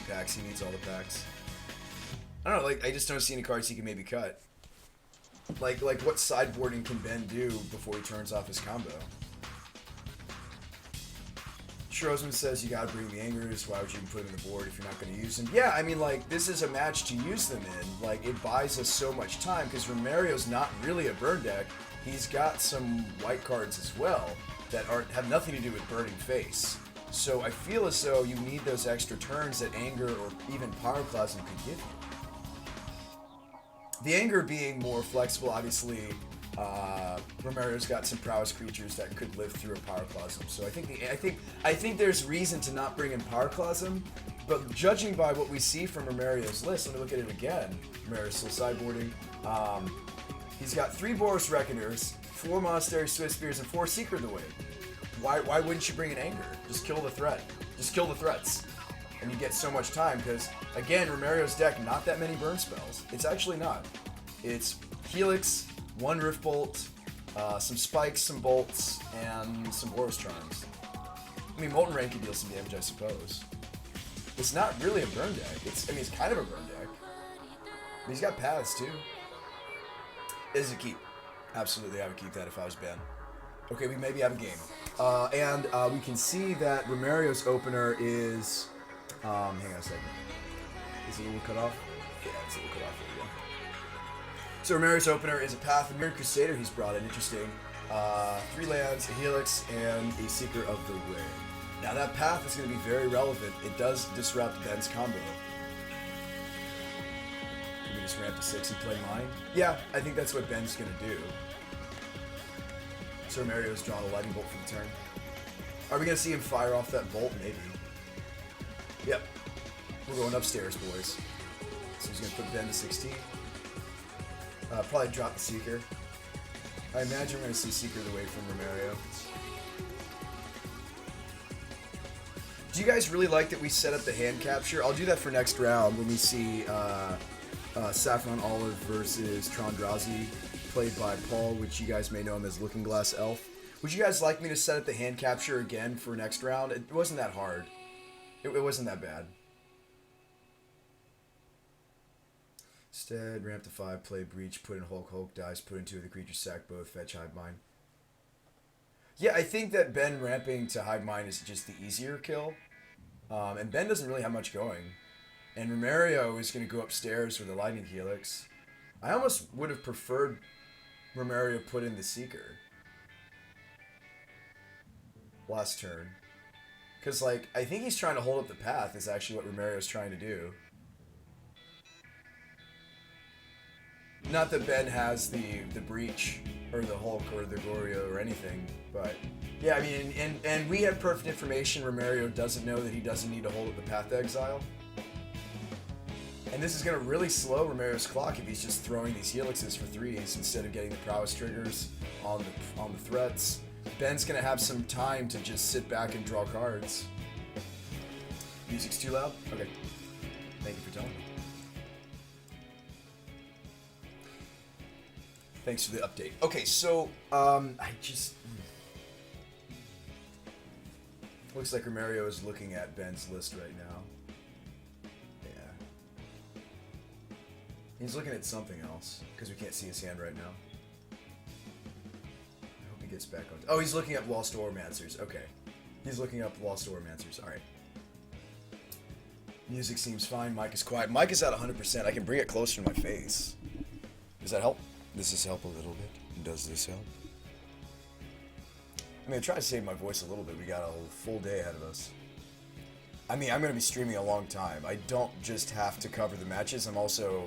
packs. He needs all the packs. I don't know, like, I just don't see any cards he can maybe cut. Like what sideboarding can Ben do before he turns off his combo? Schroesman says you gotta bring the Angers. Why would you even put them in the board if you're not gonna use them? Yeah, I mean, like, this is a match to use them in. Like, it buys us so much time because Romario's not really a burn deck. He's got some white cards as well that have nothing to do with burning face. So I feel as though you need those extra turns that Anger or even Pyroclasm could give you. The Anger being more flexible, obviously, Romario's got some prowess creatures that could live through a Pyroclasm. So I think there's reason to not bring in Pyroclasm, but judging by what we see from Romario's list, let me look at it again. Romario's still sideboarding. He's got 3 Boros Reckoners, 4 Monastery Swift Spears, and 4 Secret of the Wind. Why wouldn't you bring an Anger? Just kill the threat. Just kill the threats. And you get so much time, because, again, Romario's deck, not that many burn spells. It's actually not. It's Helix, 1 Rift Bolt, some Spikes, some Bolts, and some Boros Charms. I mean, Molten Rain could deal some damage, I suppose. It's not really a burn deck. It's kind of a burn deck. But he's got paths, too. This is a keep. Absolutely, I would keep that if I was Ben. Okay, we maybe have a game. And we can see that Romario's opener is... hang on a second. Is it a little cut off? Yeah, it's a little cut off. There we go. So Romario's opener is a Path of Mirror Crusader he's brought in. Interesting. 3 lands, a Helix, and a Seeker of the Ring. Now that Path is going to be very relevant. It does disrupt Ben's combo. Can we just ramp to 6 and play mine? Yeah, I think that's what Ben's going to do. So Romario's drawn a Lightning Bolt for the turn. Are we going to see him fire off that bolt? Maybe. Yep. We're going upstairs, boys. So he's going to put Ben to 16. Probably drop the Seeker. I imagine we're going to see Seeker of the Way from Romario. Do you guys really like that we set up the hand capture? I'll do that for next round when we see Saffron Olive versus Trondrazi, played by Paul, which you guys may know him as Looking Glass Elf. Would you guys like me to set up the hand capture again for next round? It wasn't that hard. It wasn't that bad. Instead, ramp to 5, play Breach, put in Hulk, dice, put in 2 of the creatures, sack both, fetch Hive Mind. Yeah, I think that Ben ramping to Hive Mind is just the easier kill. And Ben doesn't really have much going. And Romario is going to go upstairs with the Lightning Helix. I almost would have preferred Romario put in the Seeker last turn. Because, like, I think he's trying to hold up the path is actually what Romario's trying to do. Not that Ben has the Breach, or the Hulk, or the Goryo, or anything, but... Yeah, I mean, and we have perfect information. Romario doesn't know that he doesn't need to hold up the path to exile. And this is going to really slow Romario's clock if he's just throwing these Helixes for 3s instead of getting the prowess triggers on the threats. Ben's going to have some time to just sit back and draw cards. Music's too loud? Okay. Thank you for telling me. Thanks for the update. Okay, so, looks like Romario is looking at Ben's list right now. Yeah. He's looking at something else, because we can't see his hand right now. I hope he gets back on... Oh, he's looking up Lost Oromancers. Okay. He's looking up Lost Oromancers. Alright. Music seems fine. Mic is quiet. Mic is at 100%. I can bring it closer to my face. Does that help? Does this help a little bit? Does this help? I mean, I try to save my voice a little bit. We got a full day ahead of us. I mean, I'm going to be streaming a long time. I don't just have to cover the matches. I'm also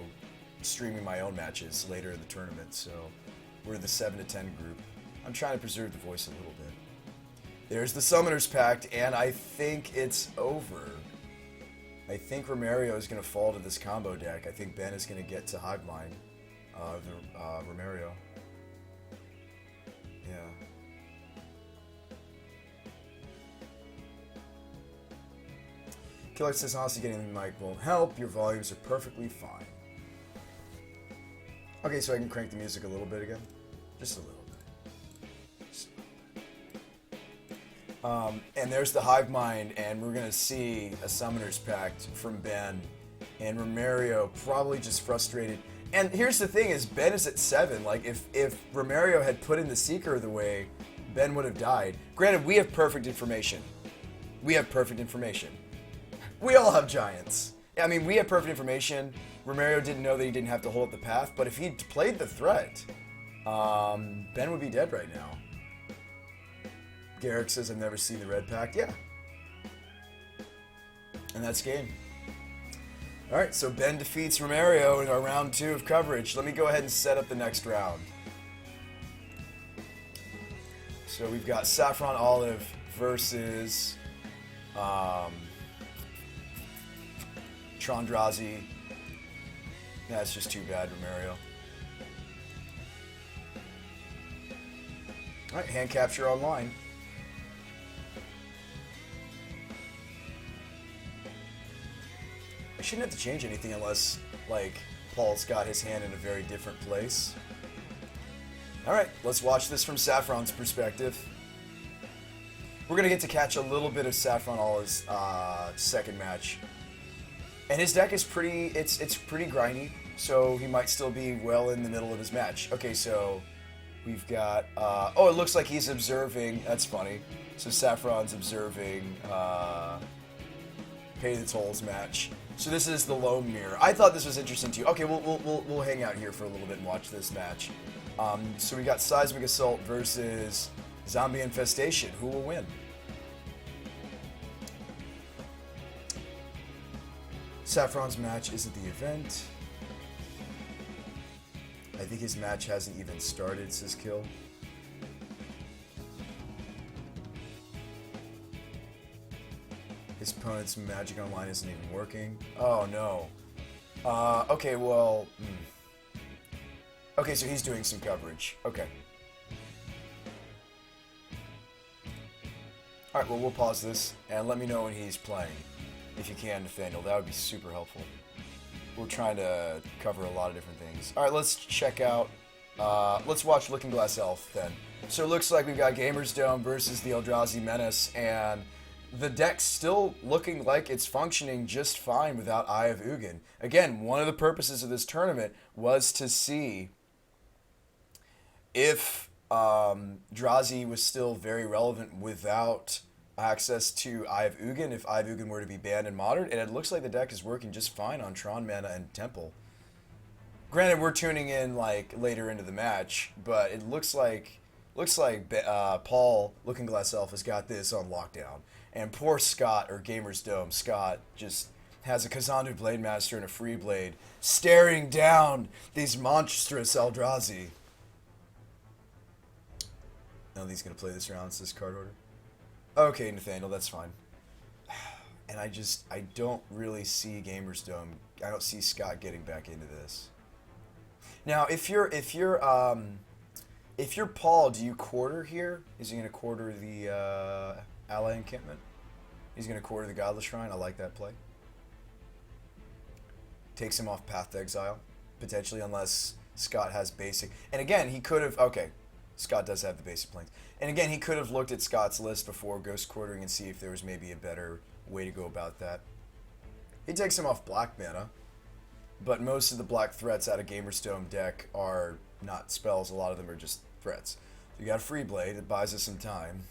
streaming my own matches later in the tournament. So we're the 7 to 10 group. I'm trying to preserve the voice a little bit. There's the Summoner's Pact, and I think it's over. I think Romario is going to fall to this combo deck. I think Ben is going to get to Hive Mind. Romario. Yeah. Killer says, honestly, getting the mic won't help. Your volumes are perfectly fine. Okay, so I can crank the music a little bit again? Just a little bit. And there's the Hive Mind, and we're gonna see a Summoner's Pact from Ben, and Romario probably just frustrated. And here's the thing: is Ben is at 7. Like if Romario had put in the Seeker of the Way, Ben would have died. Granted, we have perfect information. We have perfect information. We all have giants. I mean, we have perfect information. Romario didn't know that he didn't have to hold up the path, but if he'd played the threat, Ben would be dead right now. Garrick says, I've never seen the Red Pact. Yeah. And that's game. Alright, so Ben defeats Romario in our round 2 of coverage. Let me go ahead and set up the next round. So we've got Saffron Olive versus Trondrazi. That's just too bad, Romario. Alright, hand capture online. I shouldn't have to change anything unless, like, Paul's got his hand in a very different place. Alright, let's watch this from Saffron's perspective. We're going to get to catch a little bit of Saffron Olive's second match. And his deck is pretty, it's pretty grindy, so he might still be well in the middle of his match. Okay, so we've got, oh, it looks like he's observing, that's funny. So Saffron's observing Pay the Tolls match. So this is the Lone Mirror. I thought this was interesting too. Okay, we'll hang out here for a little bit and watch this match. So we got Seismic Assault versus Zombie Infestation. Who will win? Saffron's match is at the event. I think his match hasn't even started, says Kill. His opponent's Magic Online isn't even working. Oh no. Okay, well... Okay, so he's doing some coverage. Okay. Alright, well, we'll pause this, and let me know when he's playing. If you can, Nathaniel. That would be super helpful. We're trying to cover a lot of different things. Alright, let's check out... let's watch Looking Glass Elf, then. So it looks like we've got Gamers Dome versus the Eldrazi Menace, and the deck's still looking like it's functioning just fine without Eye of Ugin. Again, one of the purposes of this tournament was to see if Drazi was still very relevant without access to Eye of Ugin, if Eye of Ugin were to be banned in Modern, and it looks like the deck is working just fine on Tron Mana and Temple. Granted, we're tuning in like later into the match, but it looks like Paul, Looking Glass Elf, has got this on lockdown. And poor Scott, or Gamer's Dome, Scott just has a Kazandu Blade Master and a Free Blade staring down these monstrous Eldrazi. I don't think he's going to play this round, says card order. Okay, Nathaniel, that's fine. And I don't really see Gamer's Dome. I don't see Scott getting back into this. Now, if you're Paul, do you quarter here? Is he going to quarter the Ally Encampment? He's going to quarter the Godless Shrine. I like that play. Takes him off Path to Exile, potentially, unless Scott has basic. And again, he could have... Okay, Scott does have the basic planes. And again, he could have looked at Scott's list before Ghost Quartering and see if there was maybe a better way to go about that. He takes him off Black Mana, but most of the black threats out of Gamer's Dome deck are not spells. A lot of them are just threats. You got a Free Blade that buys us some time.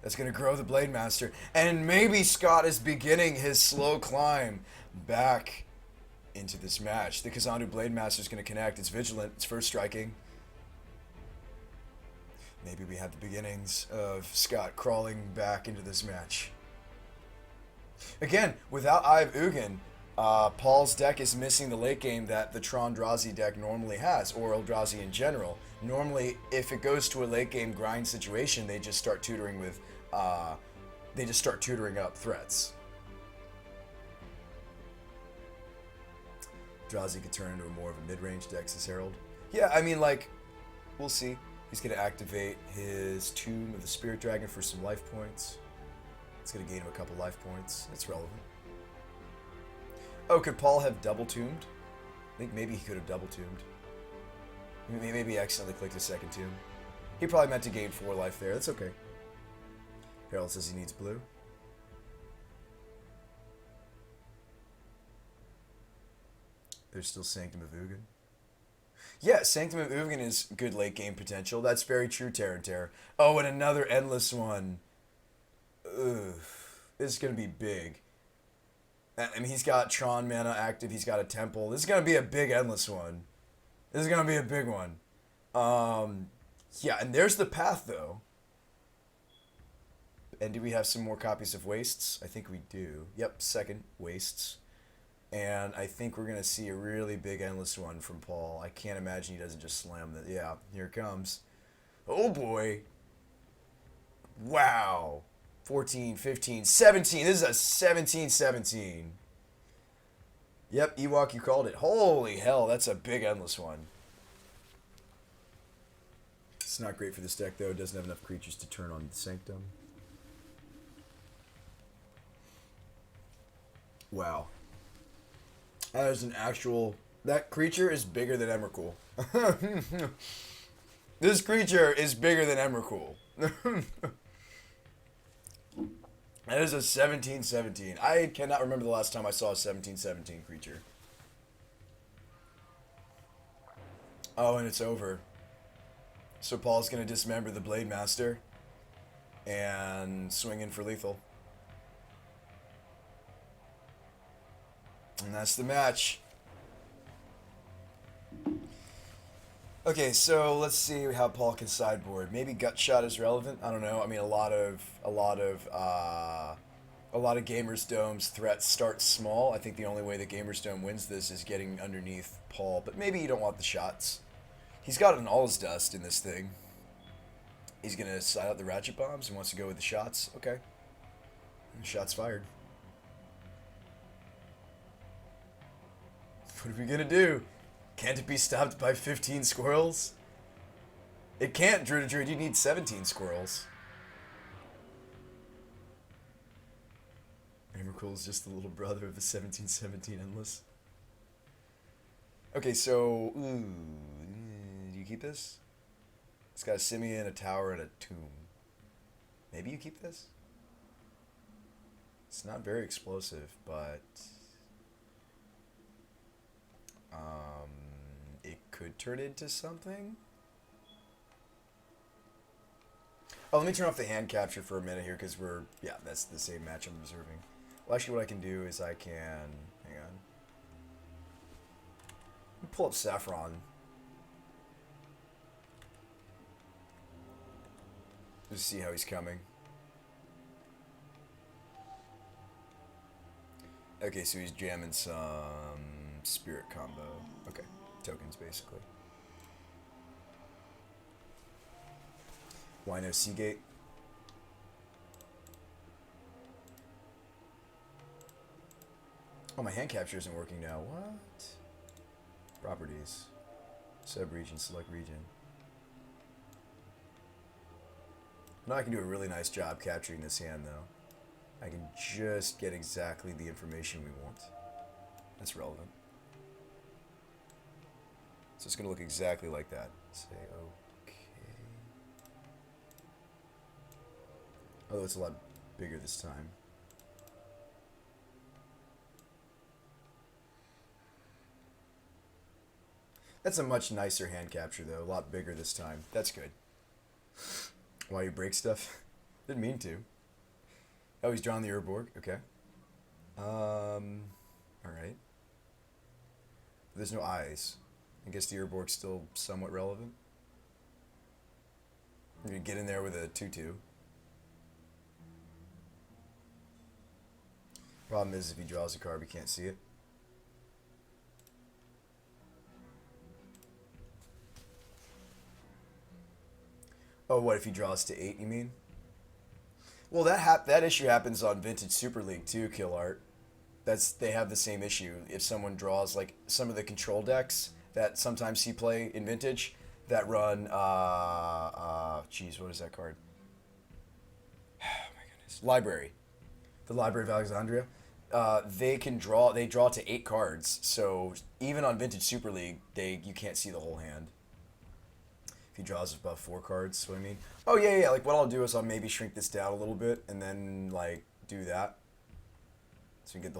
That's going to grow the Blade Master. And maybe Scott is beginning his slow climb back into this match. The Kazandu Blade Master is going to connect. It's Vigilant. It's first striking. Maybe we have the beginnings of Scott crawling back into this match. Again, without Eye of Ugin, Paul's deck is missing the late game that the Trondrazi deck normally has, or Eldrazi in general. Normally, if it goes to a late game grind situation, they just start tutoring with, they just start tutoring up threats. Drazi could turn into more of a mid-range deck, says Herald. Yeah, I mean, like, we'll see. He's going to activate his Tomb of the Spirit Dragon for some life points. It's going to gain him a couple life points. It's relevant. Oh, could Paul have double Tombed? I think maybe he could have double Tombed. Maybe he accidentally clicked his second Tomb. He probably meant to gain 4 life there. That's okay. Harold says he needs blue. There's still Sanctum of Ugin. Yeah, Sanctum of Ugin is good late game potential. That's very true, Terran. Oh, and another endless one. Ugh. This is going to be big. I mean, he's got Tron mana active. He's got a temple. This is going to be a big endless one. This is going to be a big one. Yeah, and there's the path, though. And do we have some more copies of Wastes? I think we do. Yep, second Wastes. And I think we're going to see a really big endless one from Paul. I can't imagine he doesn't just slam that. Yeah, here it comes. Oh, boy. Wow. 14, 15, 17. This is a 17-17. Yep, Ewok, you called it. Holy hell, that's a big endless one. It's not great for this deck, though. It doesn't have enough creatures to turn on the Sanctum. Wow. That is an actual... That creature is bigger than Emrakul. This creature is bigger than Emrakul. That is a 17-17. I cannot remember the last time I saw a 17-17 creature. Oh, and it's over. So Paul's going to dismember the Blade Master and swing in for lethal. And that's the match. Okay, so let's see how Paul can sideboard. Maybe Gut Shot is relevant. I don't know. I mean, a lot of Gamers Dome's threats start small. I think the only way that Gamers Dome wins this is getting underneath Paul. But maybe you don't want the shots. He's got an All's Dust in this thing. He's gonna side out the Ratchet Bombs and wants to go with the shots. Okay. Shots fired. What are we gonna do? Can't it be stopped by 15 squirrels? It can't, Druid to Druid. You need 17 squirrels. Emrakul is just the little brother of the 17-17 Endless. Okay, so... Ooh, do you keep this? It's got a Simian, a tower, and a tomb. Maybe you keep this? It's not very explosive, but... it could turn into something. Oh, let me turn off the hand capture for a minute here, because we're... Yeah, that's the same match I'm observing. Well, actually, what I can do is I can... Hang on. Let me pull up Saffron. Just see how he's coming. Okay, so he's jamming some spirit combo. Okay, tokens basically. Why no Seagate? Oh, my hand capture isn't working now. What? Properties. Sub-region, select region. Now I can do a really nice job capturing this hand, though. I can just get exactly the information we want. That's relevant. So it's going to look exactly like that. Say okay. Although it's a lot bigger this time. That's a much nicer hand capture, though. A lot bigger this time. That's good. Why you break stuff? Didn't mean to. Oh, he's drawing the Urborg. Okay. Alright. There's no eyes. I guess the Urborg's still somewhat relevant. You're gonna get in there with a 2/2. Problem is, if he draws a card, we can't see it. Oh, what if he draws to 8? You mean? Well, that issue happens on Vintage Super League too. Kill Art. They have the same issue. If someone draws like some of the control decks that sometimes you play in Vintage that run. Geez, what is that card? Oh my goodness. Library. The Library of Alexandria. They draw to 8 cards. So even on Vintage Super League, you can't see the whole hand. If he draws above 4 cards. So I mean, oh yeah. Like what I'll do is I'll maybe shrink this down a little bit and then like do that, so you get the whole